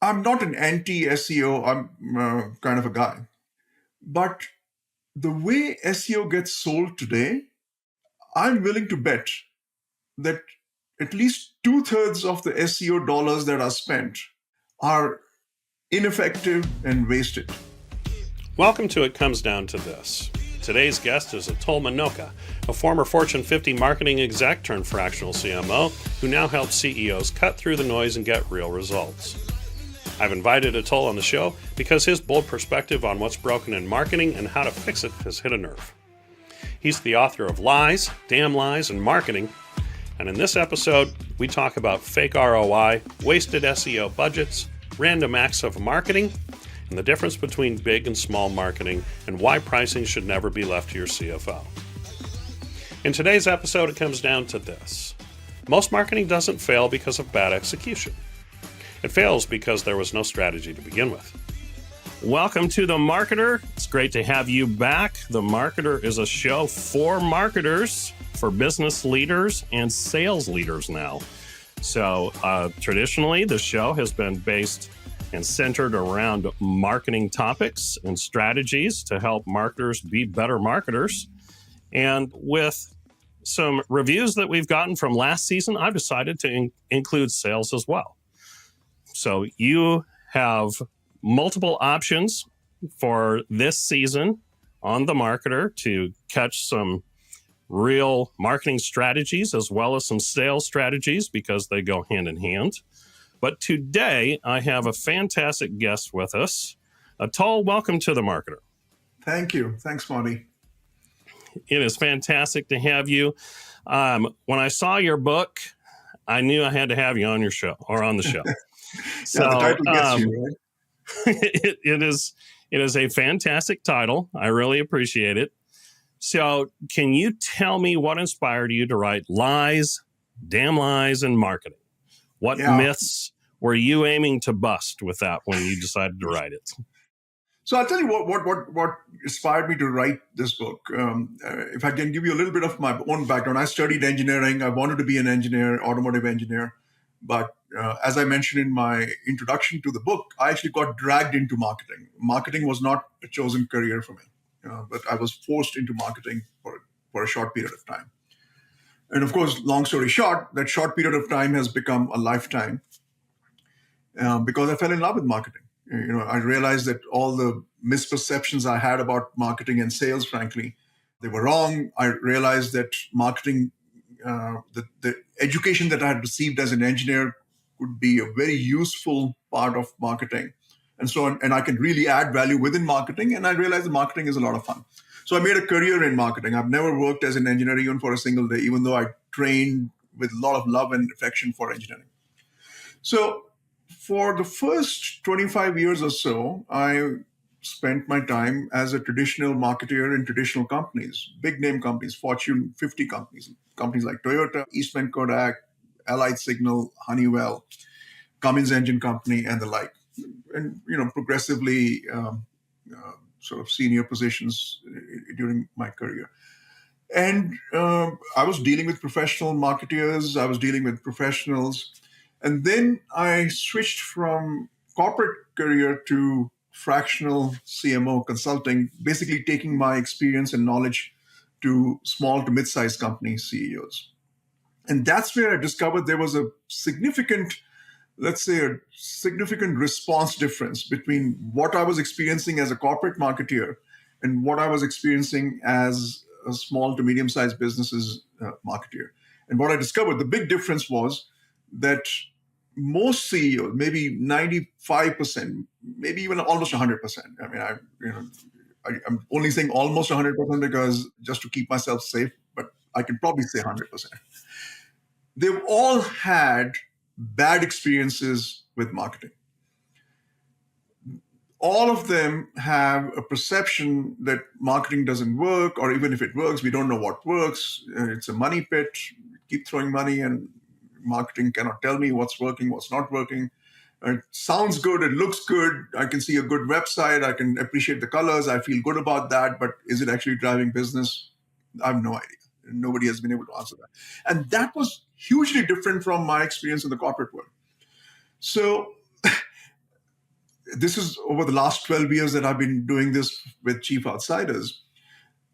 I'm not an anti-SEO. I'm kind of a guy. But the way SEO gets sold today, I'm willing to bet that at least two-thirds of the SEO dollars that are spent are ineffective and wasted. Welcome to It Comes Down to This. Today's guest is Atul Minocha, a former Fortune 50 marketing exec turned fractional CMO who now helps CEOs cut through the noise and get real results. I've invited Atul on the show because his bold perspective on what's broken in marketing and how to fix it has hit a nerve. He's the author of Lies, Damn Lies, and Marketing. And in this episode, we talk about fake ROI, wasted SEO budgets, random acts of marketing, and the difference between big and small marketing, and why pricing should never be left to your CFO. In today's episode, it comes down to this. Most marketing doesn't fail because of bad execution. It fails because there was no strategy to begin with. Welcome to The Marketer. It's great to have you back. The Marketer is a show for marketers, for business leaders, and sales leaders now. So traditionally, the show has been based and centered around marketing topics and strategies to help marketers be better marketers. And with some reviews that we've gotten from last season, I've decided to include sales as well. So you have multiple options for this season on The Marketer to catch some real marketing strategies as well as some sales strategies because they go hand in hand. But today I have a fantastic guest with us. Atul, welcome to The Marketer. Thank you. Thanks, Marty. It is fantastic to have you. When I saw your book, I knew I had to have you on your show or on the show. So, the title gets you, right? it is a fantastic title. I really appreciate it. So can you tell me what inspired you to write Lies, Damn Lies, and Marketing? What myths were you aiming to bust with that when you decided to write it? So I'll tell you what inspired me to write this book. If I can give you a little bit of my own background, I studied engineering. I wanted to be an engineer, automotive engineer. But as I mentioned in my introduction to the book, I actually got dragged into marketing. Marketing was not a chosen career for me, but I was forced into marketing for a short period of time. And of course, long story short, that short period of time has become a lifetime because I fell in love with marketing. I realized that all the misperceptions I had about marketing and sales, frankly, they were wrong. I realized that marketing, the education that I had received as an engineer could be a very useful part of marketing. And so on, and I can really add value within marketing. And I realized that marketing is a lot of fun. So I made a career in marketing. I've never worked as an engineer even for a single day, even though I trained with a lot of love and affection for engineering. So for the first 25 years or so, I spent my time as a traditional marketer in traditional companies, big name companies, Fortune 50 companies like Toyota, Eastman Kodak, Allied Signal, Honeywell, Cummins Engine Company, and the like. And, progressively sort of senior positions during my career. And I was dealing with professional marketeers. I was dealing with professionals. And then I switched from corporate career to fractional CMO consulting, basically taking my experience and knowledge to small to mid-sized company CEOs. And that's where I discovered there was a significant response difference between what I was experiencing as a corporate marketeer and what I was experiencing as a small to medium-sized businesses marketeer. And what I discovered, the big difference was that most CEOs, maybe 95%, maybe even almost 100%. I mean, I'm only saying almost 100% because just to keep myself safe, but I can probably say 100%. They've all had bad experiences with marketing. All of them have a perception that marketing doesn't work, or even if it works, we don't know what works. It's a money pit. Keep throwing money and marketing cannot tell me what's working, what's not working. It sounds good. It looks good. I can see a good website. I can appreciate the colors. I feel good about that. But is it actually driving business? I have no idea. Nobody has been able to answer that. And that was hugely different from my experience in the corporate world. So this is over the last 12 years that I've been doing this with Chief Outsiders.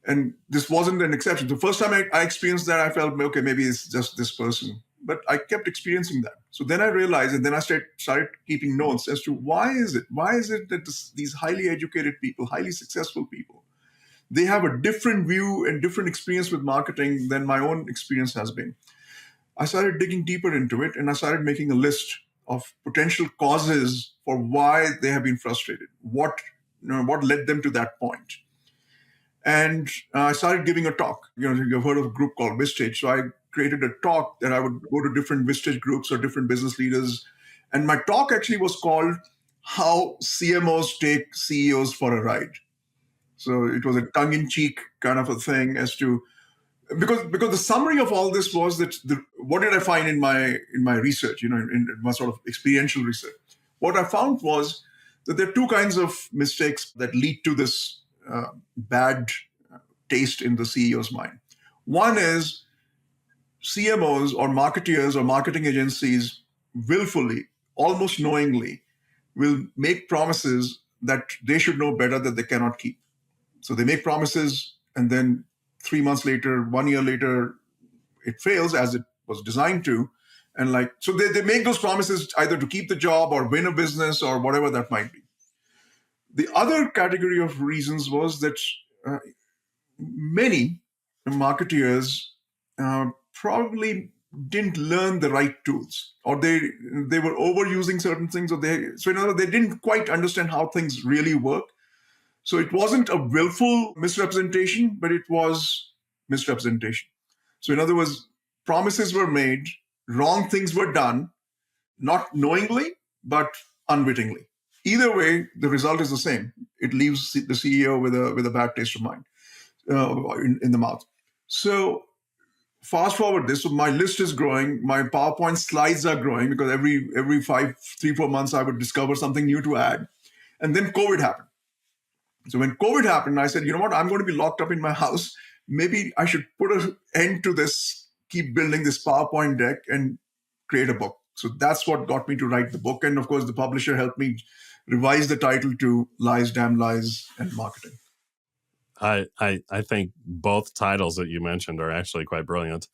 And this wasn't an exception. The first time I experienced that, I felt, okay, maybe it's just this person. But I kept experiencing that. So then I realized, and then I started keeping notes as to why is it? Why is it that these highly educated people, highly successful people, they have a different view and different experience with marketing than my own experience has been? I started digging deeper into it, and I started making a list of potential causes for why they have been frustrated. What led them to that point? And I started giving a talk. You've heard of a group called Vistage. So I created a talk that I would go to different Vistage groups or different business leaders. And my talk actually was called How CMOs Take CEOs for a Ride. So it was a tongue-in-cheek kind of a thing as to, because the summary of all this was that what did I find in my research, in my sort of experiential research? What I found was that there are two kinds of mistakes that lead to this bad taste in the CEO's mind. One is CMOs or marketeers or marketing agencies willfully, almost knowingly, will make promises that they should know better that they cannot keep. So they make promises, and then 3 months later, 1 year later, it fails as it was designed to. And so they make those promises either to keep the job or win a business or whatever that might be. The other category of reasons was that many marketeers probably didn't learn the right tools, or they were overusing certain things, so in other words, they didn't quite understand how things really work. So it wasn't a willful misrepresentation, but it was misrepresentation. So in other words, promises were made, wrong things were done, not knowingly, but unwittingly. Either way, the result is the same. It leaves the CEO with a bad taste of mind in the mouth. So fast forward this. So my list is growing. My PowerPoint slides are growing because every 3-4 months I would discover something new to add. And then COVID happened. So when COVID happened, I said, you know what? I'm going to be locked up in my house. Maybe I should put an end to this, keep building this PowerPoint deck and create a book. So that's what got me to write the book. And of course, the publisher helped me revise the title to Lies, Damn Lies, and Marketing. I think both titles that you mentioned are actually quite brilliant.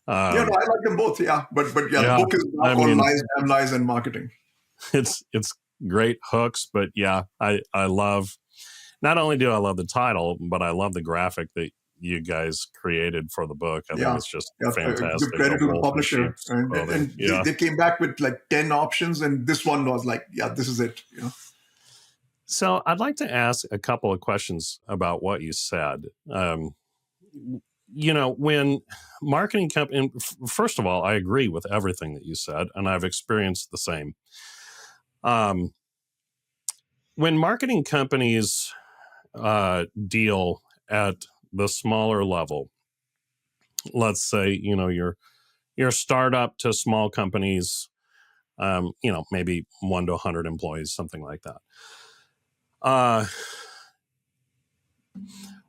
I like them both. Yeah, but the book is now called Lies, Damn Lies, and Marketing. It's great hooks, but I love. Not only do I love the title, but I love the graphic that you guys created for the book. I think it's just fantastic. Give credit to the publisher. And they came back with like 10 options, and this one was like, this is it. So I'd like to ask a couple of questions about what you said. When marketing company, first of all, I agree with everything that you said, and I've experienced the same. When marketing companies deal at the smaller level, let's say, your startup to small companies, maybe 1 to 100 employees, something like that.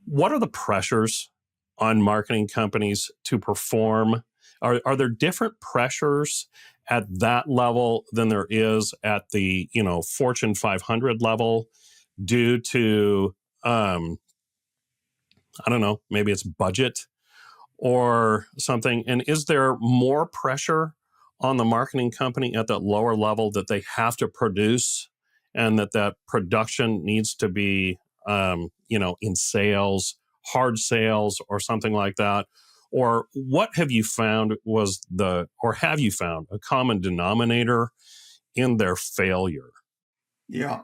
What are the pressures on marketing companies to perform? Are there different pressures at that level than there is at the, Fortune 500 level due to, I don't know, maybe it's budget or something? And is there more pressure on the marketing company at that lower level that they have to produce, and that production needs to be, in sales, hard sales or something like that? Or what have you found have you found a common denominator in their failure? Yeah.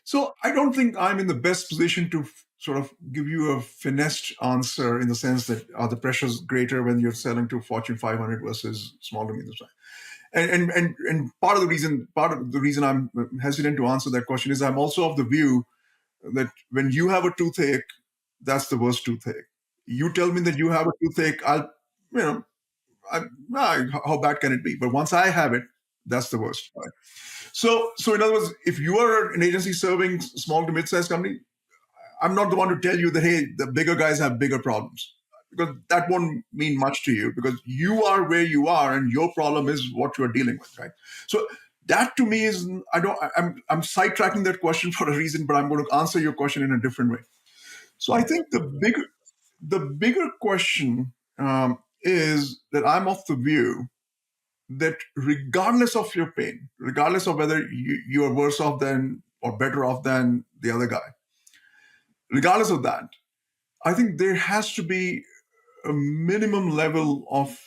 So I don't think I'm in the best position to sort of give you a finessed answer in the sense that are the pressures greater when you're selling to Fortune 500 versus small to medium size. And part of the reason I'm hesitant to answer that question is I'm also of the view that when you have a toothache, that's the worst toothache. You tell me that you have a toothache, how bad can it be? But once I have it, that's the worst. Right? So in other words, if you are an agency serving small to mid-sized company, I'm not the one to tell you that, hey, the bigger guys have bigger problems, because that won't mean much to you, because you are where you are and your problem is what you're dealing with, right? So That to me is, I'm sidetracking that question for a reason, but I'm going to answer your question in a different way. So I think the bigger question is that I'm of the view that regardless of your pain, regardless of whether you are worse off than or better off than the other guy, regardless of that, I think there has to be a minimum level of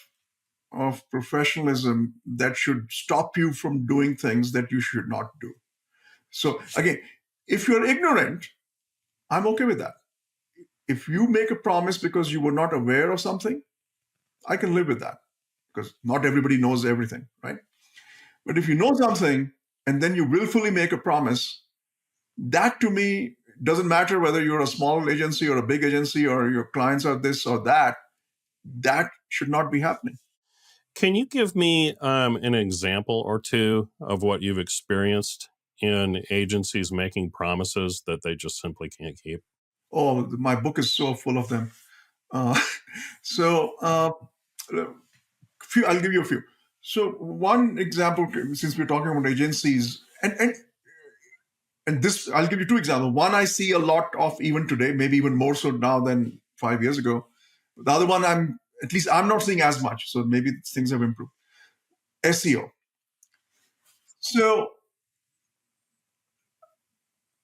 professionalism that should stop you from doing things that you should not do. So again, if you're ignorant, I'm okay with that. If you make a promise because you were not aware of something, I can live with that because not everybody knows everything, right? But if you know something and then you willfully make a promise, that to me doesn't matter whether you're a small agency or a big agency or your clients are this or that, that should not be happening. Can you give me an example or two of what you've experienced in agencies making promises that they just simply can't keep? Oh, my book is so full of them. Uh, so, I'll give you a few. So, one example, since we're talking about agencies, and this, I'll give you two examples. One I see a lot of even today, maybe even more so now than 5 years ago. The other one, I'm not seeing as much. So maybe things have improved. SEO. So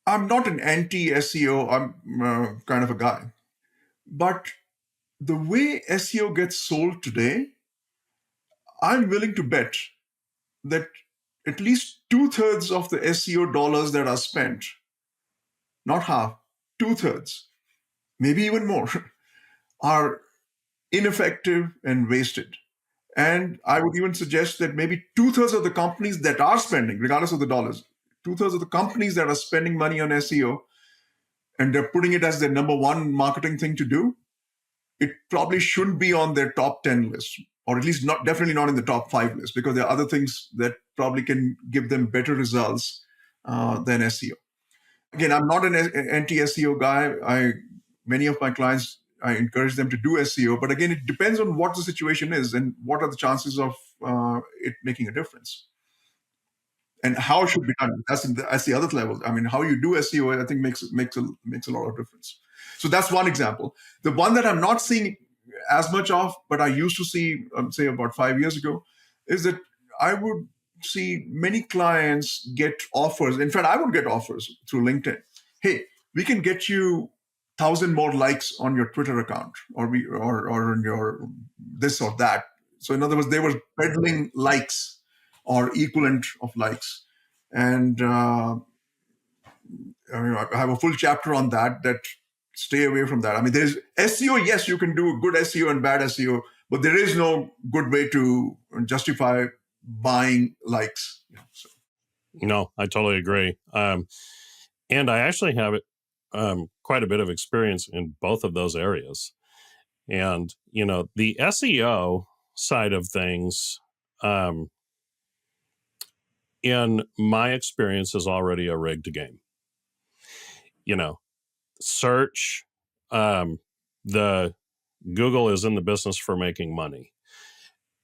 I'm not an anti SEO. I'm kind of a guy. But the way SEO gets sold today, I'm willing to bet that at least 2/3 of the SEO dollars that are spent, not half, 2/3, maybe even more, are ineffective and wasted. And I would even suggest that maybe 2/3 of the companies that are spending, regardless of the dollars, 2/3 of the companies that are spending money on SEO and they're putting it as their number one marketing thing to do, it probably shouldn't be on their top 10 list, or at least not, definitely not in the top 5 list, because there are other things that probably can give them better results than SEO. Again, I'm not an anti-SEO guy. Many of my clients, I encourage them to do SEO, but again, it depends on what the situation is and what are the chances of it making a difference, and how it should be done. That's the other level. I mean, how you do SEO, I think makes a lot of difference. So that's one example. The one that I'm not seeing as much of, but I used to see, say about 5 years ago, is that I would see many clients get offers. In fact, I would get offers through LinkedIn. Hey, we can get you 1,000 more likes on your Twitter account, or on your this or that. So in other words, they were peddling likes or equivalent of likes, and I have a full chapter on that. That stay away from that. I mean, there's SEO. Yes, you can do good SEO and bad SEO, but there is no good way to justify buying likes. So. No, I totally agree. And I actually have quite a bit of experience in both of those areas. And, the SEO side of things, in my experience, is already a rigged game. Search, the Google is in the business for making money.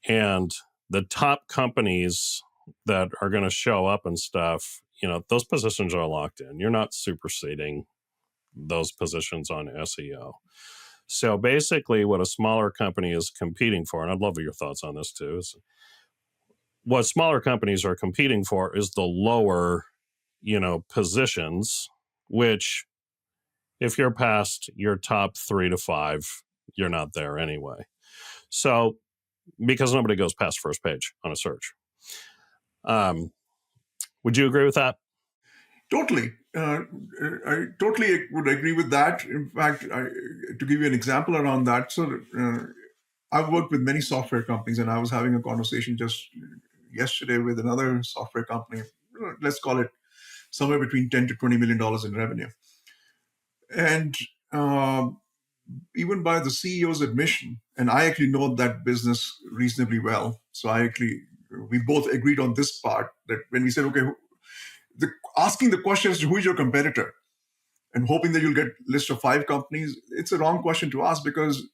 And the top companies that are going to show up and stuff, those positions are locked in. You're not superseding those positions on SEO. So basically, what a smaller company is competing for, and I'd love your thoughts on this too, is what smaller companies are competing for is the lower, positions, which if you're past your top 3 to 5, you're not there anyway. So because nobody goes past first page on a search. Would you agree with that? Totally. I totally would agree with that. In fact, to give you an example around that, so I've worked with many software companies, and I was having a conversation just yesterday with another software company. Let's call it somewhere between $10 to $20 million in revenue. And even by the CEO's admission, and I actually know that business reasonably well, so we both agreed on this part, that when we said, okay, asking the question as to who is your competitor and hoping that you'll get a list of 5 companies, it's a wrong question to ask, because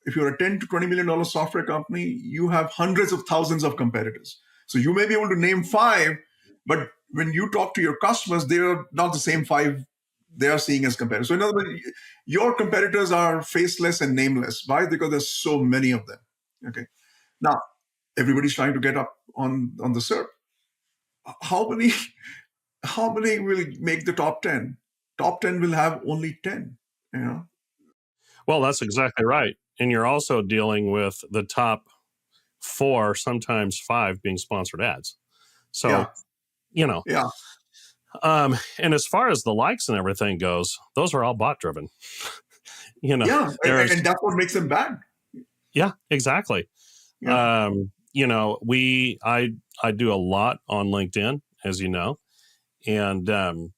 if you're a $10 to $20 million software company, you have hundreds of thousands of competitors. So you may be able to name five, but when you talk to your customers, they are not the same five they are seeing as competitors. So in other words, your competitors are faceless and nameless. Why? Because there's so many of them. Okay. Now everybody's trying to get up on the SERP. How many how many will make the top 10? Top 10 will have only 10. You know? Well, that's exactly right. And you're also dealing with the top four, sometimes five being sponsored ads. So, Yeah. you know, Yeah. and as far as the likes and everything goes, those are all bot driven. Yeah. There's, And that's what makes them bad. yeah, exactly. Yeah. I do a lot on LinkedIn, as you know, and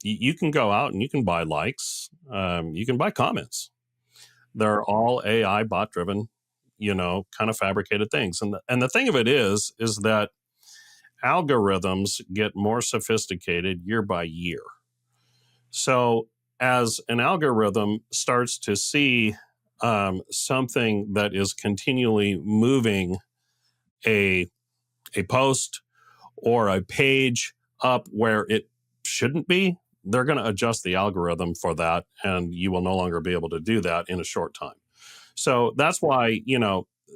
you can go out and you can buy likes, you can buy comments. They're all AI bot driven, kind of fabricated things. And the thing of it is that algorithms get more sophisticated year by year. So as an algorithm starts to see something that is continually moving a post or a page up where it shouldn't be, they're going to adjust the algorithm for that, and you will no longer be able to do that in a short time. So that's why,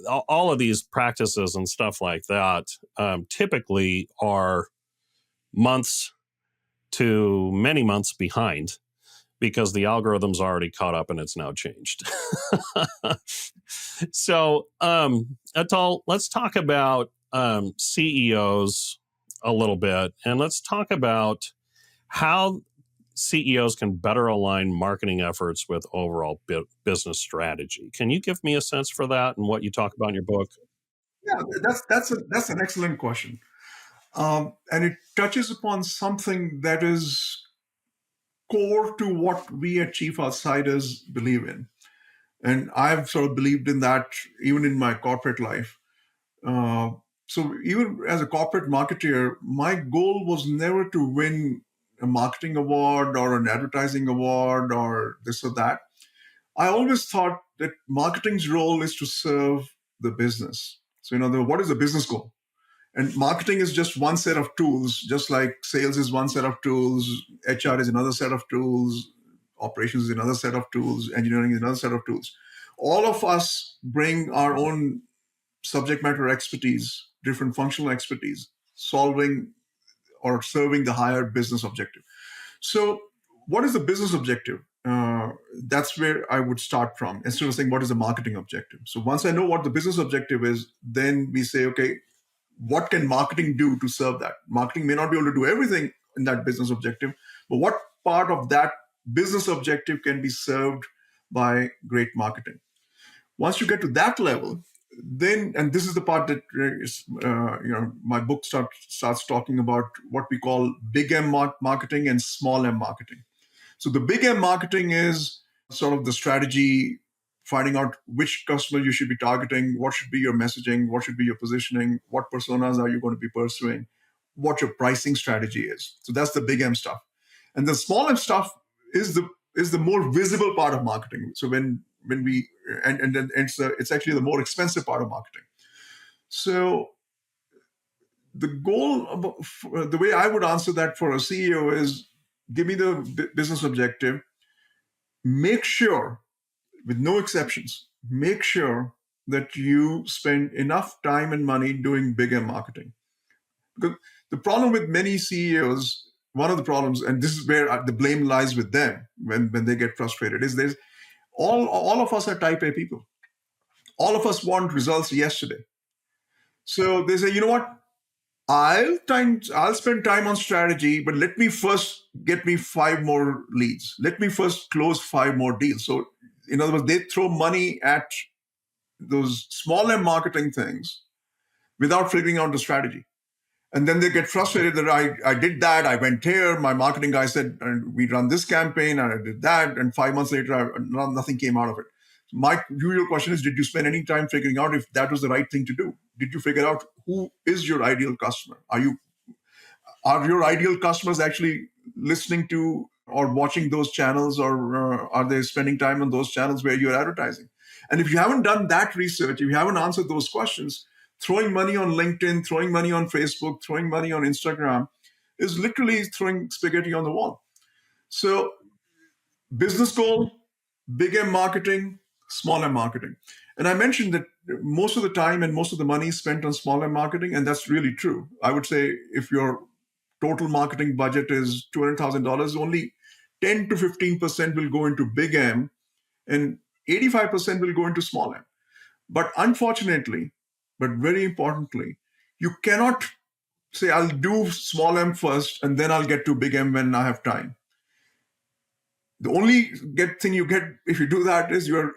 all of these practices and stuff like that typically are months to many months behind because the algorithm's already caught up and it's now changed. So, Atul, let's talk about CEOs a little bit, and let's talk about how CEOs can better align marketing efforts with overall business strategy. Can you give me a sense for that and what you talk about in your book? Yeah. That's an excellent question. And it touches upon something that is core to what we at Chief Outsiders believe in. And I've sort of believed in that even in my corporate life. Uh, so even as a corporate marketeer, my goal was never to win a marketing award or an advertising award or this or that. I always thought that marketing's role is to serve the business. So, what is the business goal? And marketing is just one set of tools, just like sales is one set of tools, HR is another set of tools, operations is another set of tools, engineering is another set of tools. All of us bring our own subject matter expertise, different functional expertise, solving or serving the higher business objective. So, what is the business objective? That's where I would start from instead of saying what is the marketing objective. So, once I know what the business objective is, then we say, okay, what can marketing do to serve that? Marketing may not be able to do everything in that business objective, but what part of that business objective can be served by great marketing? Once you get to that level, then, and this is the part that my book starts talking about what we call big M marketing and small M marketing. So the big M marketing is sort of the strategy, finding out which customer you should be targeting, what should be your messaging, what should be your positioning, what personas are you going to be pursuing, what your pricing strategy is. So that's the big M stuff. And the small M stuff is the more visible part of marketing. So when we and then it's actually the more expensive part of marketing. So the goal, the way I would answer that for a CEO is give me the business objective, make sure, with no exceptions, make sure that you spend enough time and money doing big M marketing. Because the problem with many CEOs, one of the problems, and this is where the blame lies with them when they get frustrated, is there's all of us are type A people. All of us want results yesterday. So they say, you know what? I'll spend time on strategy, but let me first get me five more leads. Let me first close five more deals. So, in other words, they throw money at those small M marketing things without figuring out the strategy. And then they get frustrated that I did that, I went here, my marketing guy said, and we run this campaign, and I did that, and 5 months later, nothing came out of it. My usual question is, did you spend any time figuring out if that was the right thing to do? Did you figure out who is your ideal customer? Are your ideal customers actually listening to or watching those channels, or are they spending time on those channels where you're advertising? And if you haven't done that research, if you haven't answered those questions, throwing money on LinkedIn, throwing money on Facebook, throwing money on Instagram is literally throwing spaghetti on the wall. So, business goal, big M marketing, small M marketing. And I mentioned that most of the time and most of the money is spent on small M marketing, and that's really true. I would say if your total marketing budget is $200,000, only 10 to 15% will go into big M, and 85% will go into small M. But unfortunately, but very importantly, you cannot say, I'll do small M first and then I'll get to big M when I have time. The only thing you get if you do that is you're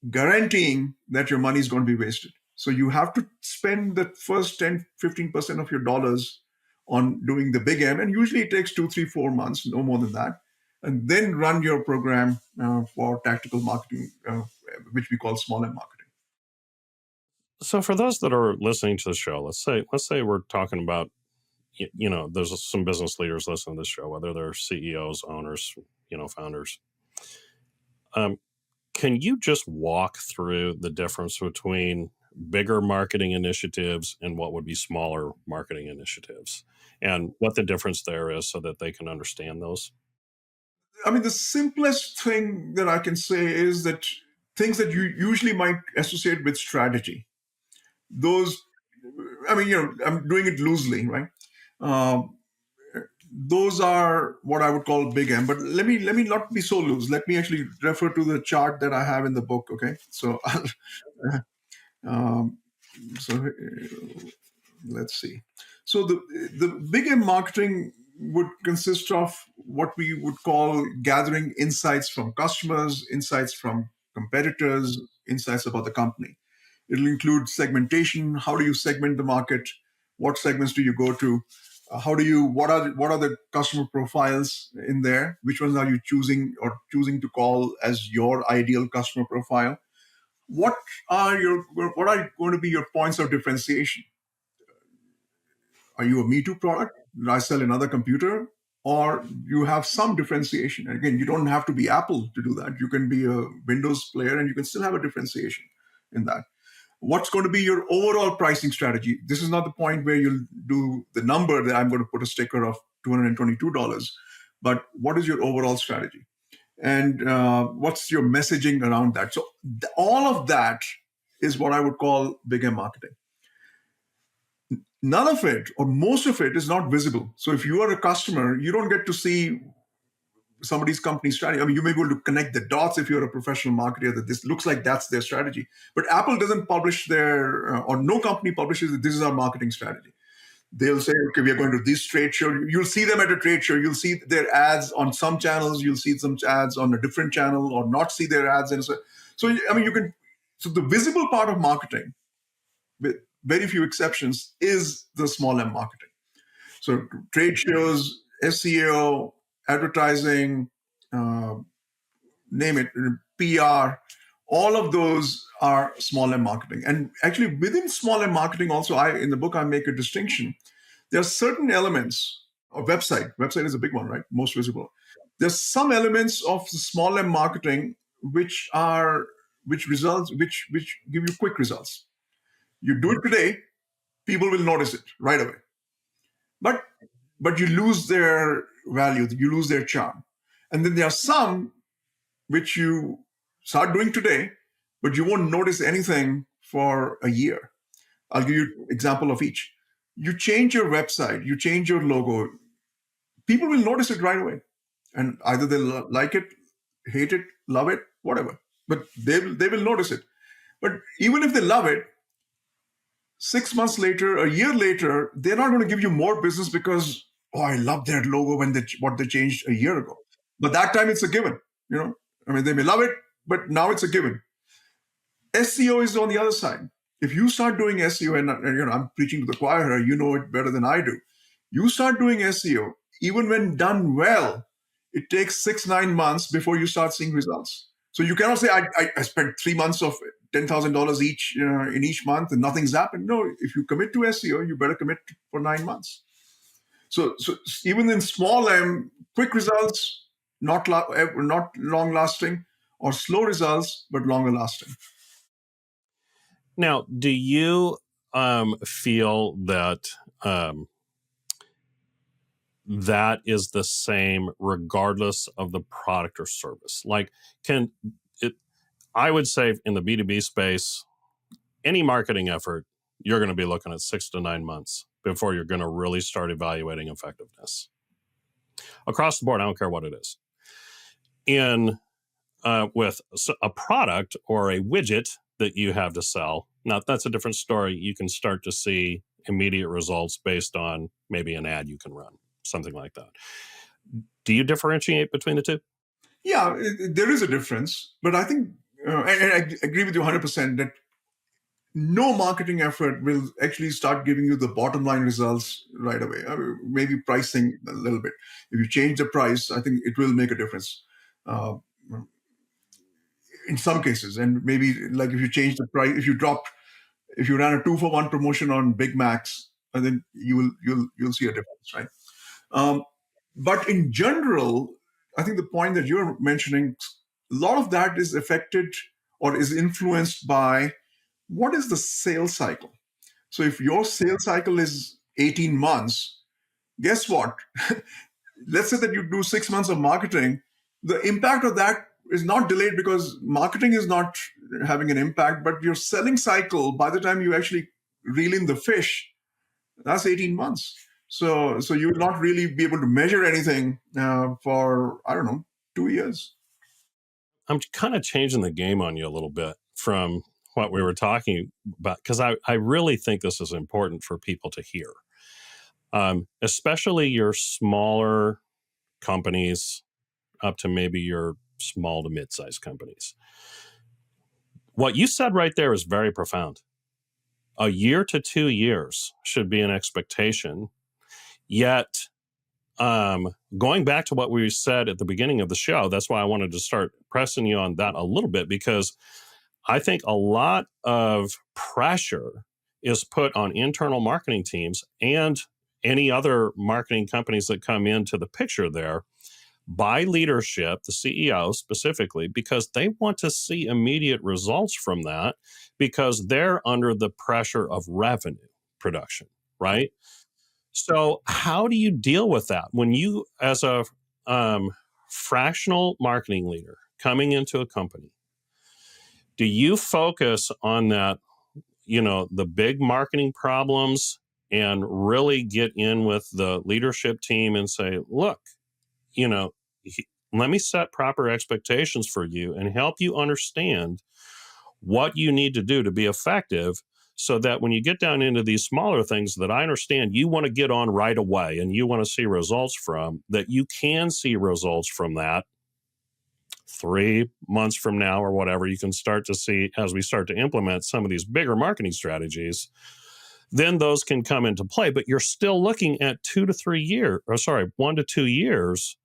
guaranteeing that your money is going to be wasted. So you have to spend the first 10, 15% of your dollars on doing the big M. And usually it takes 2, 3, 4 months, no more than that. And then run your program for tactical marketing, which we call small M marketing. So for those that are listening to the show, let's say we're talking about, there's some business leaders listening to this show, whether they're CEOs, owners, founders. Can you just walk through the difference between bigger marketing initiatives and what would be smaller marketing initiatives, and what the difference there is so that they can understand those? I mean, the simplest thing that I can say is that things that you usually might associate with strategy, those, I mean, I'm doing it loosely, right? Um, those are what I would call big M. But let me not be so loose. Let me actually refer to the chart that I have in the book. Okay, so um, so let's see. So the big M marketing would consist of what we would call gathering insights from customers, insights from competitors, insights about the company. It'll include segmentation. How do you segment the market? What segments do you go to? What are the customer profiles in there? Which ones are you choosing to call as your ideal customer profile? What what are going to be your points of differentiation? Are you a Me Too product? Did I sell another computer? Or you have some differentiation. And again, you don't have to be Apple to do that. You can be a Windows player and you can still have a differentiation in that. What's going to be your overall pricing strategy? This is not the point where you'll do the number that I'm going to put a sticker of $222, but what is your overall strategy? And what's your messaging around that? So all of that is what I would call big M marketing. None of it or most of it is not visible. So if you are a customer, you don't get to see somebody's company strategy. I mean, you may be able to connect the dots if you're a professional marketer that this looks like that's their strategy. But Apple doesn't publish or no company publishes that this is our marketing strategy. They'll say, okay, we are going to this trade show. You'll see them at a trade show. You'll see their ads on some channels. You'll see some ads on a different channel or not see their ads. And so I mean, so the visible part of marketing, with very few exceptions, is the small M marketing. So trade shows, SEO, advertising, uh, name it, PR, all of those are small M marketing. And actually within small M marketing also, in the book, I make a distinction. There are certain elements of website. Website is a big one, right? Most visible. There's some elements of the small M marketing which give you quick results. You do it today, people will notice it right away. But you lose their value, you lose their charm. And then there are some which you start doing today, but you won't notice anything for a year. I'll give you an example of each. You change your website, you change your logo, people will notice it right away. And either they'll like it, hate it, love it, whatever. But they will notice it. But even if they love it, 6 months later, a year later, they're not going to give you more business because, oh, I love their logo what they changed a year ago. But that time it's a given. I mean, they may love it, but now it's a given. SEO is on the other side. If you start doing SEO, and I'm preaching to the choir here, you know it better than I do. You start doing SEO, even when done well, it takes 6, 9 months before you start seeing results. So you cannot say, I spent 3 months of $10,000 each in each month and nothing's happened. No, if you commit to SEO, you better commit for 9 months. So even in small M, quick results, not long lasting, or slow results, but longer lasting. Now, do you feel that that is the same regardless of the product or service. Like, I would say in the B2B space, any marketing effort, you're going to be looking at 6 to 9 months before you're going to really start evaluating effectiveness. Across the board, I don't care what it is. With a product or a widget that you have to sell, now that's a different story. You can start to see immediate results based on maybe an ad you can run, something like that. Do you differentiate between the two? Yeah, there is a difference, but I think, and I agree with you 100% that no marketing effort will actually start giving you the bottom line results right away. I mean, maybe pricing a little bit. If you change the price, I think it will make a difference uh, in some cases. And maybe like if you change the price, if you ran a 2-for-1 promotion on Big Macs, and then you'll see a difference, right? Um, but in general, I think the point that you're mentioning, a lot of that is affected or is influenced by what is the sales cycle. So if your sales cycle is 18 months, guess what? Let's say that you do 6 months of marketing, the impact of that is not delayed because marketing is not having an impact, but your selling cycle, by the time you actually reel in the fish, that's 18 months. So you will not really be able to measure anything for, I don't know, 2 years. I'm kind of changing the game on you a little bit from what we were talking about, because I really think this is important for people to hear, especially your smaller companies up to maybe your small to mid-sized companies. What you said right there is very profound. A year to 2 years should be an expectation. Yet, going back to what we said at the beginning of the show, that's why I wanted to start pressing you on that a little bit, because I think a lot of pressure is put on internal marketing teams and any other marketing companies that come into the picture there by leadership, the CEO specifically, because they want to see immediate results from that because they're under the pressure of revenue production, right? So, how do you deal with that when you, as a fractional marketing leader coming into a company, do you focus on that, the big marketing problems and really get in with the leadership team and say, look, you know, let me set proper expectations for you and help you understand what you need to do to be effective so that when you get down into these smaller things that I understand you want to get on right away and you want to see results from, that you can see results from that 3 months from now or whatever, you can start to see as we start to implement some of these bigger marketing strategies, then those can come into play. But you're still looking at 1 to 2 years,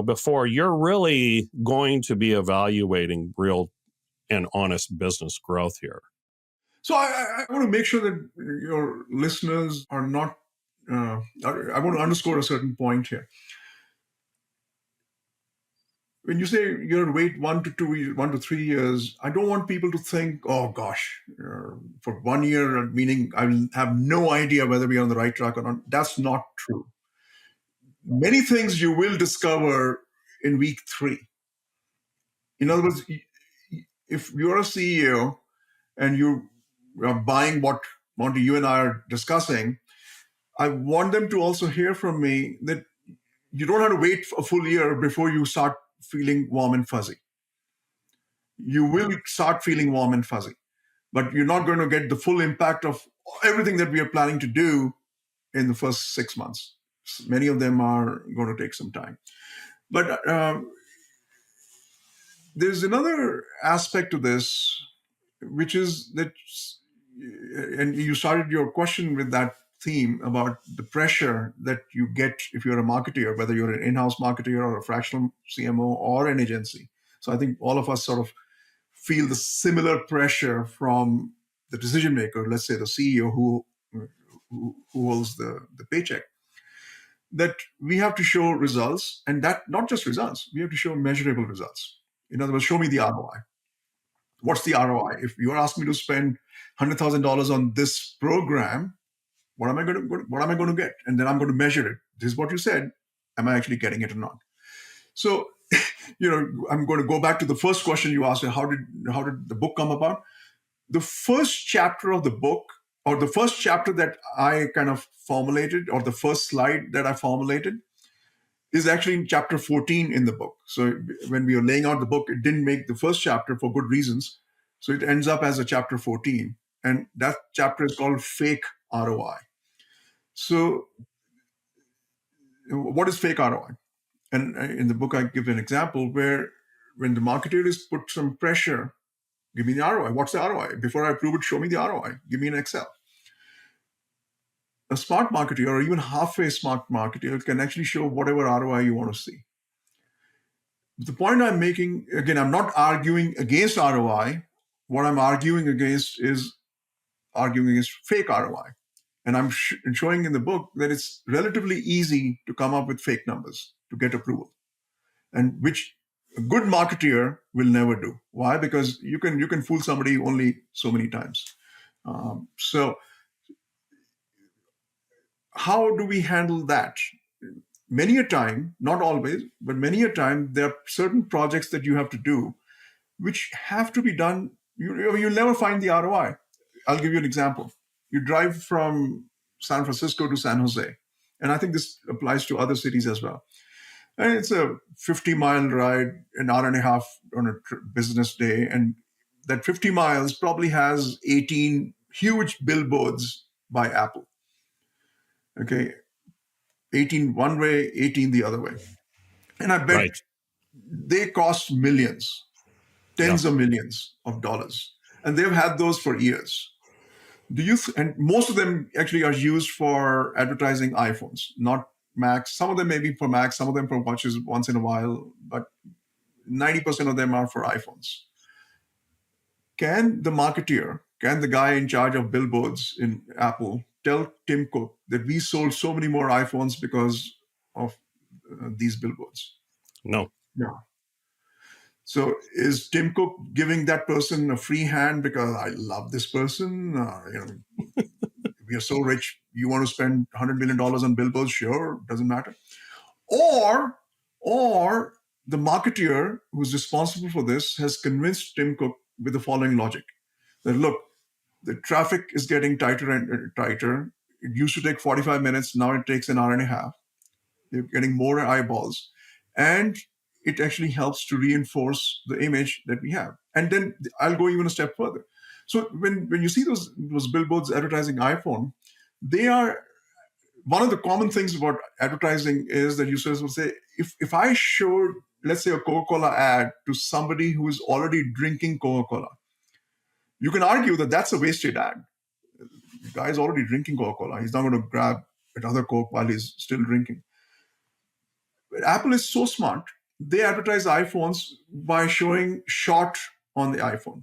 before you're really going to be evaluating real and honest business growth here. So I want to make sure that your listeners are not, I want to underscore a certain point here. When you say you're going to wait 1 to 3 years, I don't want people to think, oh gosh, for 1 year, meaning I will have no idea whether we're on the right track or not. That's not true. Many things you will discover in week 3. In other words, if you're a CEO and you are buying what Monty, you and I are discussing, I want them to also hear from me that you don't have to wait a full year before you start feeling warm and fuzzy. You will start feeling warm and fuzzy, but you're not going to get the full impact of everything that we are planning to do in the first 6 months. Many of them are going to take some time. But there's another aspect to this, which is that, and you started your question with that theme about the pressure that you get if you're a marketer, whether you're an in-house marketer or a fractional CMO or an agency. So I think all of us sort of feel the similar pressure from the decision maker, let's say the CEO who holds the paycheck, that we have to show results, and that not just results, we have to show measurable results. In other words, show me the ROI. What's the ROI? If you're asking me to spend $100,000 on this program, what am I going to get? And then I'm going to measure it. This is what you said. Am I actually getting it or not? So, I'm going to go back to the first question you asked. How did the book come about? The first chapter of the book, or the first chapter that I kind of formulated, or the first slide that I formulated, is actually in chapter 14 in the book. So when we were laying out the book, it didn't make the first chapter for good reasons. So it ends up as a chapter 14. And that chapter is called Fake ROI. So what is fake ROI? And in the book, I give an example where when the marketer is put some pressure, give me the ROI. What's the ROI? Before I approve it, show me the ROI. Give me an Excel. A smart marketer, or even halfway smart marketer, can actually show whatever ROI you want to see. The point I'm making, again, I'm not arguing against ROI. What I'm arguing against is arguing against fake ROI. And I'm showing in the book that it's relatively easy to come up with fake numbers to get approval, and which a good marketeer will never do. Why? Because you can fool somebody only so many times. So how do we handle that? Many a time, not always, but many a time, there are certain projects that you have to do which have to be done. You'll never find the ROI. I'll give you an example. You drive from San Francisco to San Jose, and I think this applies to other cities as well. And it's a 50-mile ride, an hour and a half on a business day, and that 50 miles probably has 18 huge billboards by Apple. Okay, 18 one way, 18 the other way. And I bet Right. they cost millions, tens of millions of dollars. And they've had those for years. And most of them actually are used for advertising iPhones, not Macs. Some of them may be for Macs, some of them for watches once in a while, but 90% of them are for iPhones. Can the guy in charge of billboards in Apple tell Tim Cook that we sold so many more iPhones because of these billboards? No. No. So is Tim Cook giving that person a free hand because I love this person? We are so rich. You want to spend $100 million on billboards? Sure, doesn't matter. Or the marketeer who's responsible for this has convinced Tim Cook with the following logic: that look, the traffic is getting tighter and tighter. It used to take 45 minutes. Now it takes an hour and a half. You're getting more eyeballs. And it actually helps to reinforce the image that we have. And then I'll go even a step further. So when you see those billboards advertising iPhone, they are, one of the common things about advertising is that users will say, if I showed, let's say, a Coca-Cola ad to somebody who is already drinking Coca-Cola, you can argue that that's a wasted ad. The guy's already drinking Coca-Cola. He's not going to grab another Coke while he's still drinking. But Apple is so smart. They advertise iPhones by showing shot on the iPhone.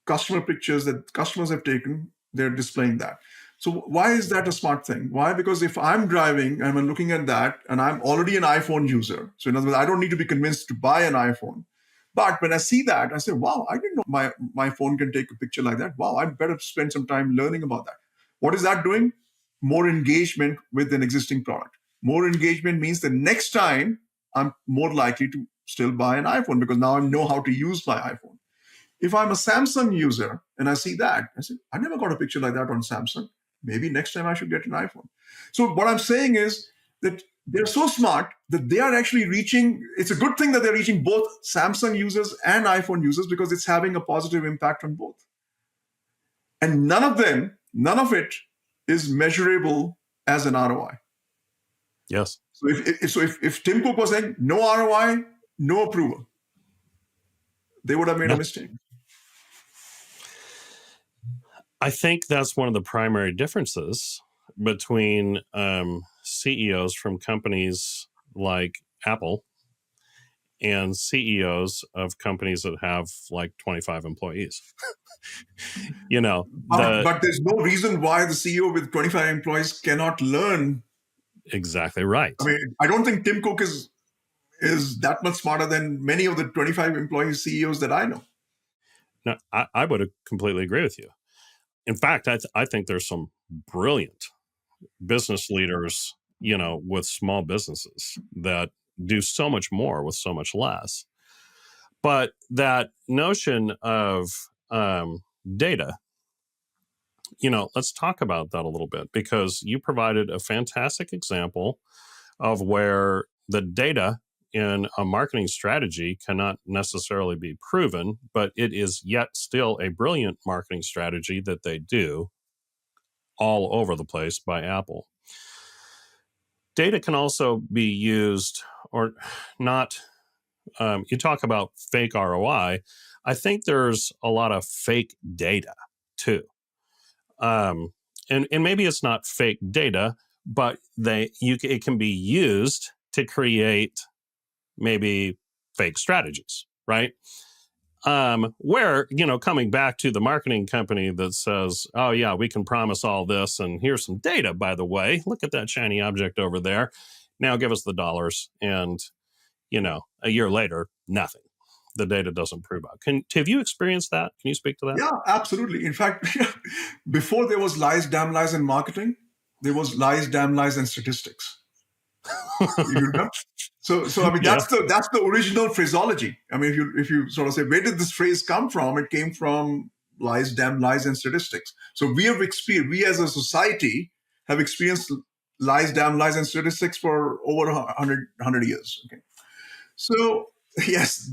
Customer pictures that customers have taken, they're displaying that. So why is that a smart thing? Why? Because if I'm driving and I'm looking at that and I'm already an iPhone user, so in other words, I don't need to be convinced to buy an iPhone. But when I see that, I say, wow, I didn't know my phone can take a picture like that. Wow, I better spend some time learning about that. What is that doing? More engagement with an existing product. More engagement means the next time I'm more likely to still buy an iPhone because now I know how to use my iPhone. If I'm a Samsung user and I see that, I say, I never got a picture like that on Samsung. Maybe next time I should get an iPhone. So what I'm saying is that they're so smart that they are actually reaching, it's a good thing that they're reaching both Samsung users and iPhone users because it's having a positive impact on both. And none of it is measurable as an ROI. Yes. So if Tim Cook was saying no ROI, no approval, they would have made a mistake. I think that's one of the primary differences between CEOs from companies like Apple and CEOs of companies that have like 25 employees. But there's no reason why the CEO with 25 employees cannot learn. Exactly right. I mean, I don't think Tim Cook is is that much smarter than many of the 25 employee CEOs that I know. No, I would completely agree with you. In fact, I think there's some brilliant business leaders, with small businesses that do so much more with so much less. But that notion of data, let's talk about that a little bit, because you provided a fantastic example of where the data in a marketing strategy cannot necessarily be proven, but it is yet still a brilliant marketing strategy that they do all over the place by Apple. Data can also be used or not. You talk about fake ROI. I think there's a lot of fake data too. And maybe it's not fake data, but it can be used to create maybe fake strategies, right? Where, coming back to the marketing company that says, oh, yeah, we can promise all this. And here's some data, by the way. Look at that shiny object over there. Now give us the dollars. And, a year later, nothing. The data doesn't prove out. Have you experienced that? Can you speak to that? Yeah, absolutely. In fact, before there was lies, damn lies in marketing, there was lies, damn lies and statistics. You remember? So I mean, Yeah. that's the original phraseology. I mean, if you sort of say, where did this phrase come from? It came from lies, damn lies, and statistics. So we as a society have experienced lies, damn lies, and statistics for over 100 years. Okay. So yes,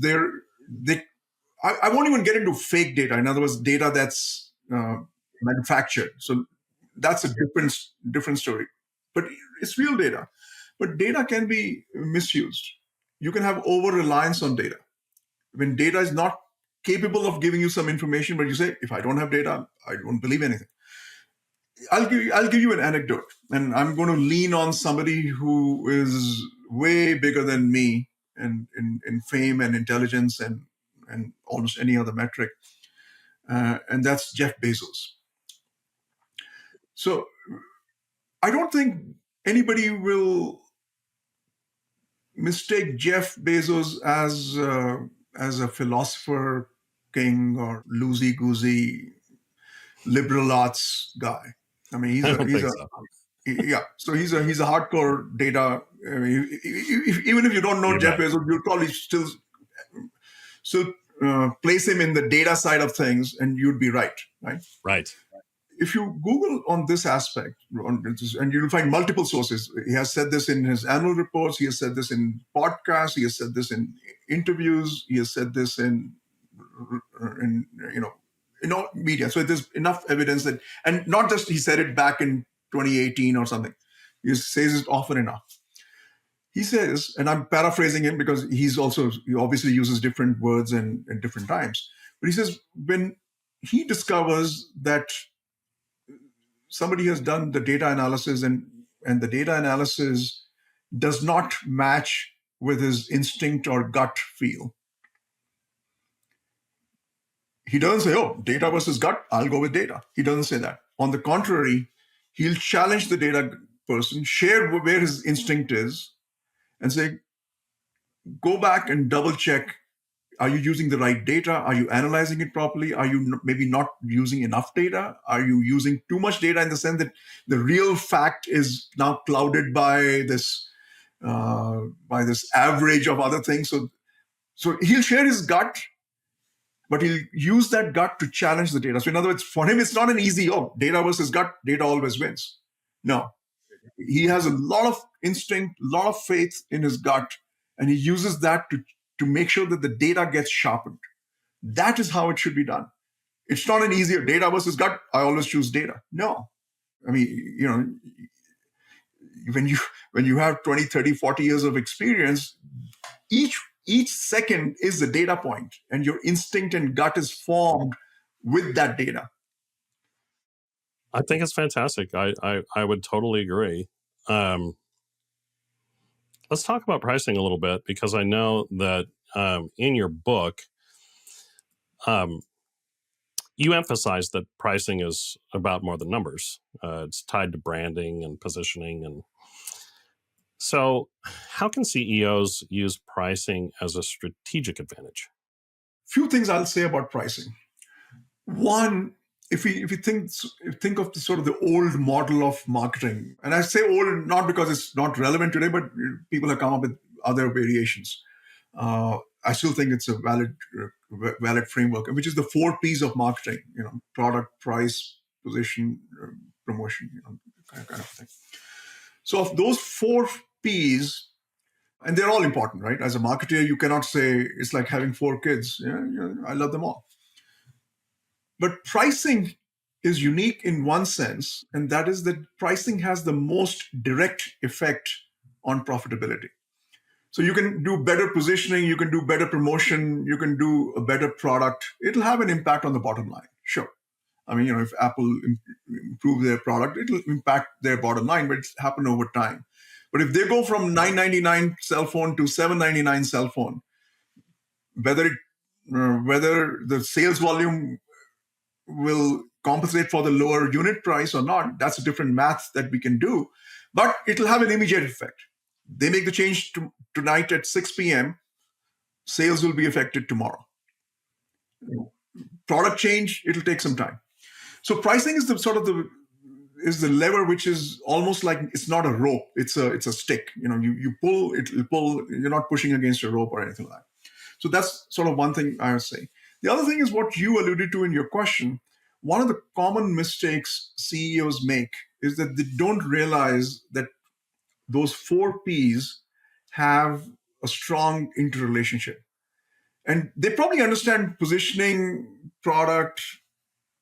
I won't even get into fake data. In other words, data that's manufactured. So that's a different story. But it's real data. But data can be misused. You can have over reliance on data. When data is not capable of giving you some information, but you say, if I don't have data, I don't believe anything. I'll give you an anecdote, and I'm going to lean on somebody who is way bigger than me in fame and intelligence and almost any other metric, and that's Jeff Bezos. So I don't think anybody will mistake Jeff Bezos as a philosopher king or loosey goosey liberal arts guy. I mean, I don't think so. yeah. So he's a hardcore data. I mean, even if you don't know You Jeff bet. Bezos, you'll probably still place him in the data side of things, and you'd be right. Right. If you Google on this aspect, and you'll find multiple sources. He has said this in his annual reports. He has said this in podcasts. He has said this in interviews. He has said this in media. So there's enough evidence that, and not just he said it back in 2018 or something. He says it often enough. He says, and I'm paraphrasing him because he obviously uses different words and different times. But he says when he discovers that somebody has done the data analysis and the data analysis does not match with his instinct or gut feel, he doesn't say, oh, data versus gut, I'll go with data. He doesn't say that. On the contrary, he'll challenge the data person, share where his instinct is, and say, go back and double check. Are you using the right data? Are you analyzing it properly? Are you maybe not using enough data? Are you using too much data in the sense that the real fact is now clouded by this average of other things? So he'll share his gut, but he'll use that gut to challenge the data. So in other words, for him, it's not an easy, data versus gut, data always wins. No, he has a lot of instinct, a lot of faith in his gut, and he uses that to make sure that the data gets sharpened. That is how it should be done. It's not an easier data versus gut. I always choose data. No. I mean, when you have 20, 30, 40 years of experience, each second is a data point, and your instinct and gut is formed with that data. I think it's fantastic. I would totally agree. Let's talk about pricing a little bit, because I know that in your book, you emphasize that pricing is about more than numbers. It's tied to branding and positioning. And so How can CEOs use pricing as a strategic advantage? Few things I'll say about pricing. One, if we think of the sort of the old model of marketing, and I say old not because it's not relevant today, but people have come up with other variations. I still think it's a valid framework, which is the four P's of marketing. Product, price, position, promotion, kind of thing. So of those four P's, and they're all important, right? As a marketer, you cannot say it's like having four kids. I love them all. But pricing is unique in one sense, and that is that pricing has the most direct effect on profitability. So you can do better positioning, you can do better promotion, you can do a better product. It'll have an impact on the bottom line, sure. I mean, if Apple improve their product, it'll impact their bottom line, but it's happened over time. But if they go from $999 cell phone to $799 cell phone, whether the sales volume will compensate for the lower unit price or not, that's a different math that we can do. But it'll have an immediate effect. They make the change tonight at 6 p.m., sales will be affected tomorrow. Product change, it'll take some time. So pricing is the lever, which is almost like it's not a rope, it's a stick. You pull, it'll pull, you're not pushing against a rope or anything like that. So that's sort of one thing I would say. The other thing is what you alluded to in your question. One of the common mistakes CEOs make is that they don't realize that those four P's have a strong interrelationship. And they probably understand positioning, product,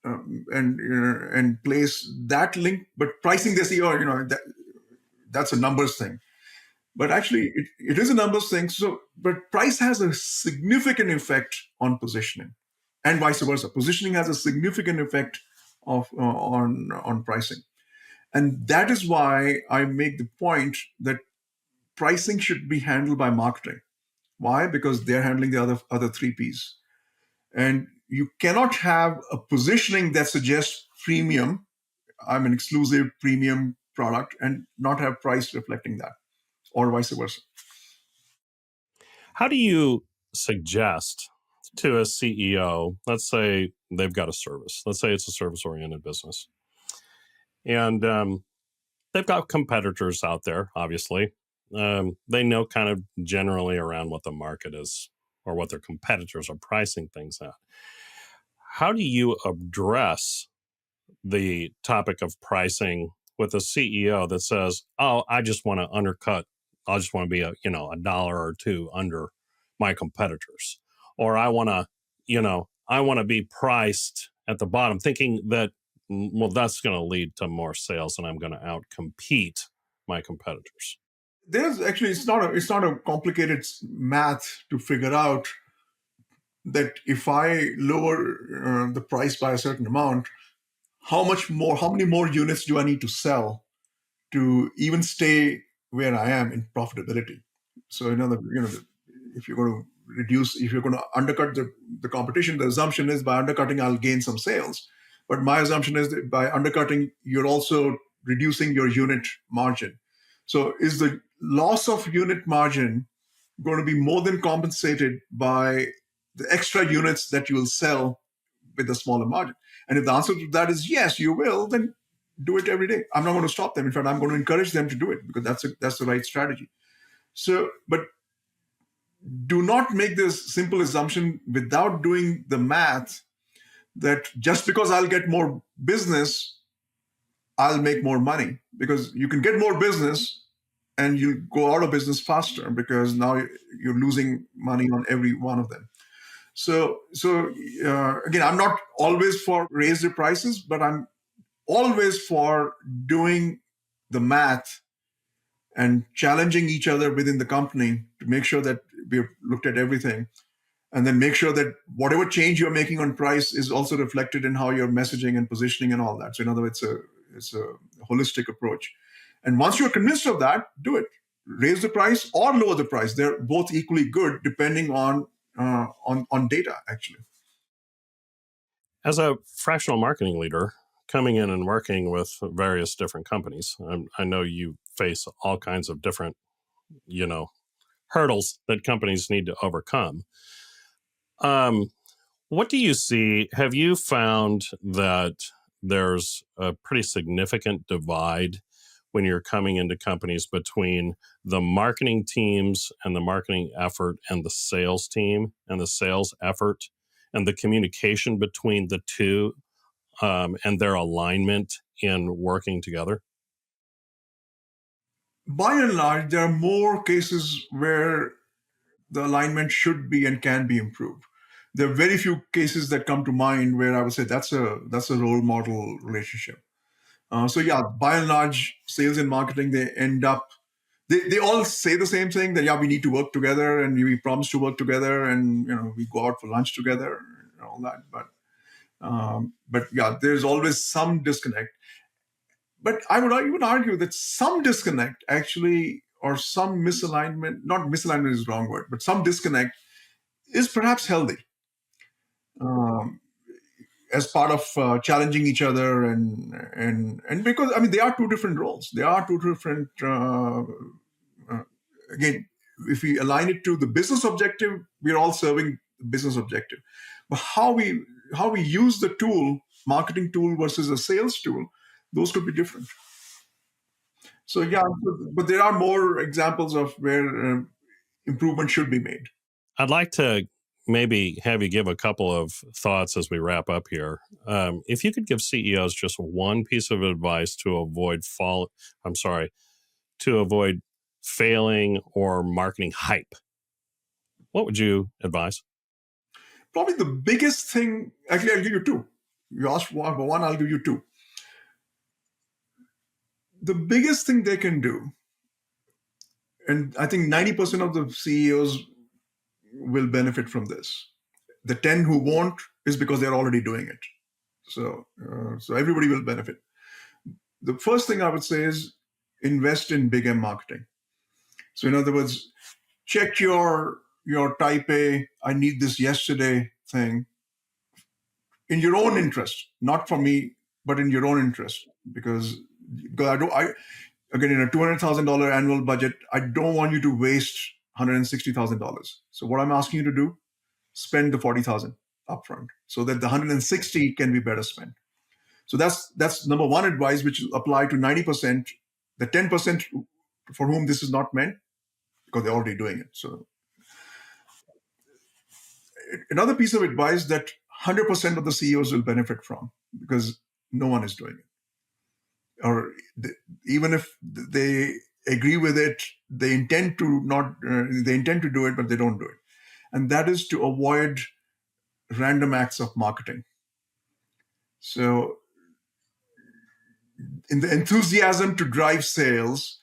and place, that link, but pricing, they say, that's a numbers thing. But actually, it is a numbers thing. But price has a significant effect on positioning, and vice versa. Positioning has a significant effect on pricing, and that is why I make the point that pricing should be handled by marketing. Why? Because they're handling the other three P's, and you cannot have a positioning that suggests premium. I'm an exclusive premium product, and not have price reflecting that, or vice versa. How do you suggest to a CEO, let's say they've got a service, let's say it's a service oriented business, and they've got competitors out there, obviously. They know kind of generally around what the market is or what their competitors are pricing things at. How do you address the topic of pricing with a CEO that says, "Oh, I just want to undercut. I just want to be a dollar or two under my competitors, or I want to be priced at the bottom," thinking that, well, that's going to lead to more sales and I'm going to outcompete my competitors. There's actually, it's not a complicated math to figure out that if I lower the price by a certain amount, how many more units do I need to sell to even stay where I am in profitability? So if you're going to if you're going to undercut the competition, the assumption is by undercutting, I'll gain some sales. But my assumption is that by undercutting, you're also reducing your unit margin. So is the loss of unit margin going to be more than compensated by the extra units that you will sell with a smaller margin? And if the answer to that is yes, you will, then do it every day. I'm not going to stop them. In fact, I'm going to encourage them to do it because that's the right strategy. So, but do not make this simple assumption without doing the math that just because I'll get more business, I'll make more money. Because you can get more business and you go out of business faster because now you're losing money on every one of them. So again, I'm not always for raise the prices, but I'm always for doing the math and challenging each other within the company to make sure that we've looked at everything, and then make sure that whatever change you're making on price is also reflected in how you're messaging and positioning and all that. So in other words, it's a holistic approach. And once you're convinced of that, do it. Raise the price or lower the price. They're both equally good depending on data, actually. As a fractional marketing leader, coming in and working with various different companies, I know you face all kinds of different you know, hurdles that companies need to overcome. Um, what do you see? Have you found that there's a pretty significant divide when you're coming into companies between the marketing teams and the marketing effort and the sales team and the sales effort and the communication between the two, and their alignment in working together? By and large, there are more cases where the alignment should be and can be improved. There are very few cases that come to mind where I would say that's a role model relationship. So yeah, by and large, sales and marketing, they end up, they all say the same thing, that yeah, we need to work together and we promise to work together, and we go out for lunch together and all that. But yeah, there's always some disconnect. But I would even argue that some disconnect actually, or some misalignment, not misalignment is the wrong word, but some disconnect is perhaps healthy, um, as part of challenging each other, and because I mean they are two different roles. They are two different. Uh, Again, if we align it to the business objective, we are all serving the business objective. But how we use the tool, marketing tool versus a sales tool, those could be different. So yeah, but there are more examples of where improvement should be made. I'd like to maybe have you give a couple of thoughts as we wrap up here. If you could give CEOs just one piece of advice to avoid to avoid failing or marketing hype, what would you advise? Probably the biggest thing, actually, I'll give you two. You asked one, I'll give you two. The biggest thing they can do, and I think 90% of the CEOs will benefit from this. The 10 who won't is because they're already doing it. So everybody will benefit. The first thing I would say is invest in big M marketing. So in other words, check your type A, I need this yesterday thing in your own interest, not for me, but in your own interest. Because again, in a $200,000 annual budget, I don't want you to waste $160,000. So what I'm asking you to do, spend the 40,000 upfront so that the 160 can be better spent. So that's number one advice, which will apply to 90%. The 10% for whom this is not meant, because they're already doing it. So another piece of advice that 100% of the CEOs will benefit from, because no one is doing it, or even if they agree with it, they intend to not. They intend to do it, but they don't do it, and that is to avoid random acts of marketing. So, in the enthusiasm to drive sales,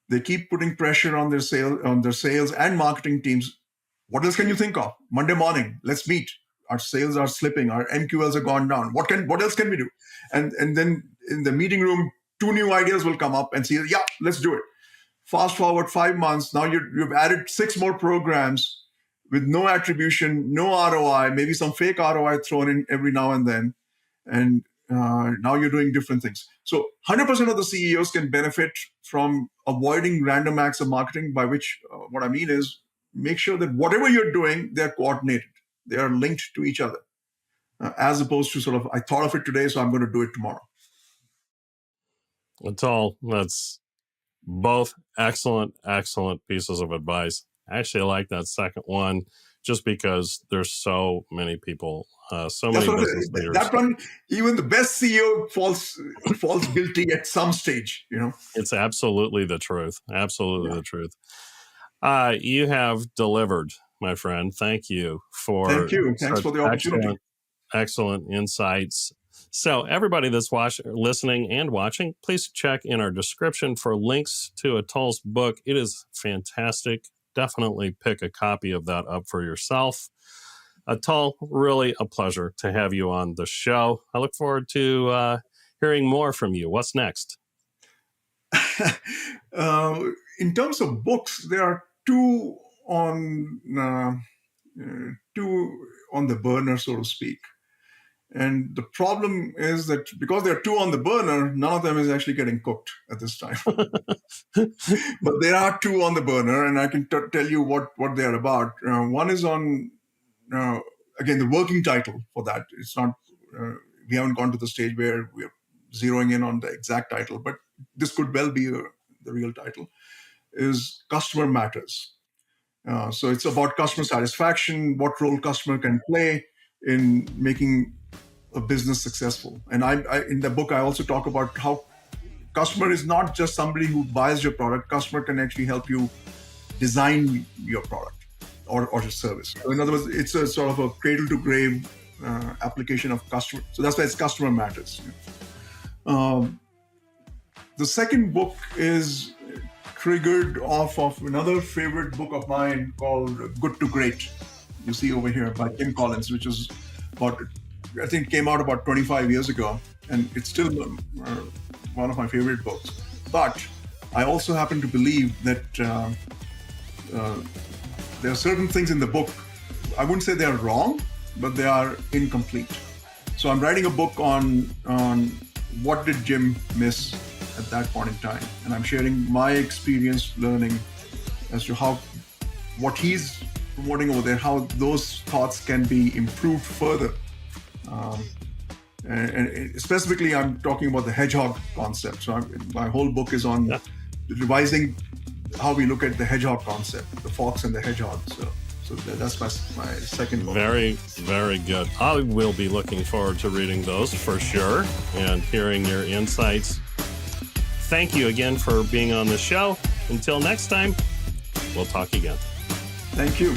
they keep putting pressure on their sales and marketing teams. What else can you think of? Monday morning, let's meet. Our sales are slipping. Our MQLs are gone down. What else can we do? And then in the meeting room, two new ideas will come up and say, yeah, let's do it. Fast forward 5 months. Now you've added six more programs with no attribution, no ROI, maybe some fake ROI thrown in every now and then, and now you're doing different things. So 100% of the CEOs can benefit from avoiding random acts of marketing, by which what I mean is make sure that whatever you're doing, they're coordinated. They are linked to each other, as opposed to sort of, I thought of it today, so I'm going to do it tomorrow. That's both excellent pieces of advice. Actually, I like that second one just because there's so many people, so That's many what business leaders. that one, even the best CEO falls guilty at some stage. It's absolutely the truth. Absolutely the truth. You have delivered, my friend. Thank you for Thank you. Thanks for the opportunity. Excellent insights. So, everybody that's listening and watching, please check in our description for links to Atul's book. It is fantastic. Definitely pick a copy of that up for yourself. Atul, really a pleasure to have you on the show. I look forward to hearing more from you. What's next? In terms of books, there are two on the burner, so to speak. And the problem is that because there are two on the burner, none of them is actually getting cooked at this time. But there are two on the burner, and I can tell you what they're about. One is on, again, the working title for that. It's not, we haven't gone to the stage where we're zeroing in on the exact title, but this could well be the real title, is Customer Matters. So it's about customer satisfaction, what role customer can play in making a business successful. And I in the book, I also talk about how customer is not just somebody who buys your product. Customer can actually help you design your product or your service. So in other words, it's a sort of a cradle to grave application of customer. So that's why it's Customer Matters. The second book is triggered off of another favorite book of mine called Good to Great. You see over here by Tim Collins, which is about, I think, came out about 25 years ago, and it's still one of my favorite books. But I also happen to believe that there are certain things in the book, I wouldn't say they're wrong, but they are incomplete. So I'm writing a book on what did Jim miss at that point in time, and I'm sharing my experience learning as to how what he's promoting over there, how those thoughts can be improved further. And specifically, I'm talking about the hedgehog concept. So my whole book is on revising how we look at the hedgehog concept, the fox and the hedgehog. So that's my second book. Very, very good. I will be looking forward to reading those for sure and hearing your insights. Thank you again for being on the show. Until next time, we'll talk again. Thank you.